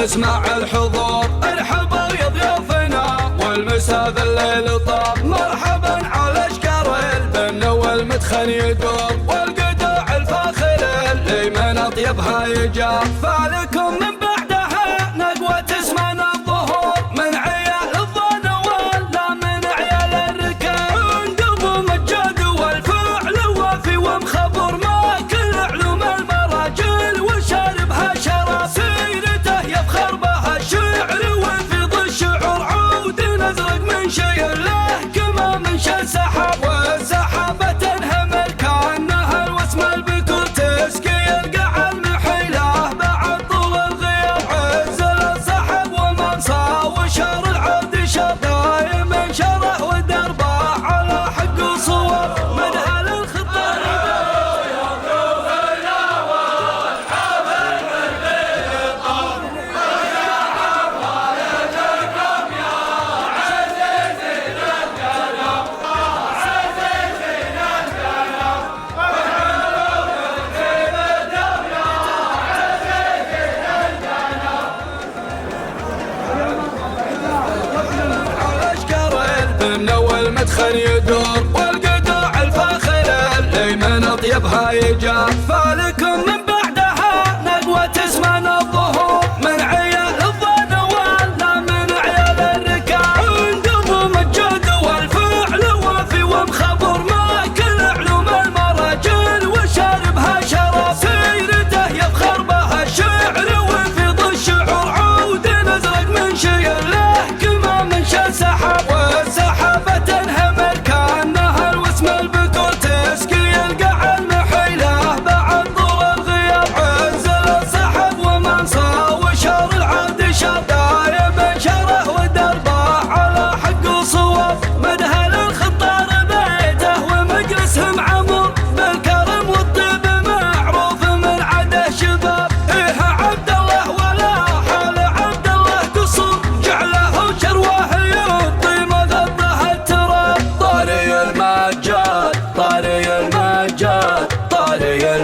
تسمع الحضور. ارحبوا يا ضيوفنا والمسا ذا الليل طاب. مرحبا على اشكار البن والمدخن يدور، والقدوع الفاخر اللي من اطيبها يجاب. فالكم من بعدها نقوى تسمعنا الظهور، من عيال الظن ولا من عيال الركاب. عندهم مجاد والفعل وافي ومخبر، ما كل علوم المراجل وشاربها شراب. سيرته يفخر بها الشعر ويفيض الشعور، عود ازرق من شيء له كما من شل سحاب. والسحابه تنهمل كانها الوسم البكور، تسقي القاع المحيله بعد طول الغياب. عزل السحب ومنصى وشر العود شر، دايما شره ودربه على حق وصور. مدهل الخطار والمدخن يدور، والقدوع الفاخر اللي من اطيبها يجاب. فالكم من بعدها نقوى تسمعنا الظهور، من عيال الظن ولا من عيال الركاب. عندهم مجاد والفعل وافي ومخبر، ما كل علوم المراجل وشاربها شراب. سيرته يفخر بها الشعر ويفيض الشعور، عود ازرق من شيء له كما من شل سحاب. والسحابه تنهمل كانها الوسم البكور، تسقي القاع المحيله بعد طول الغياب. عزل السحب ومنصى وشر العود شر، دايما شره ودربه على حق وصواب. مدهل الخطار بيته ومجلسهم عمر، بالكرم والطيب معروف من عده شباب. ايه عبد الله ولا حال عبد الله قصور، جعله شروه يطي مغطه التراب. طاري المجاد طاري المجاد طاري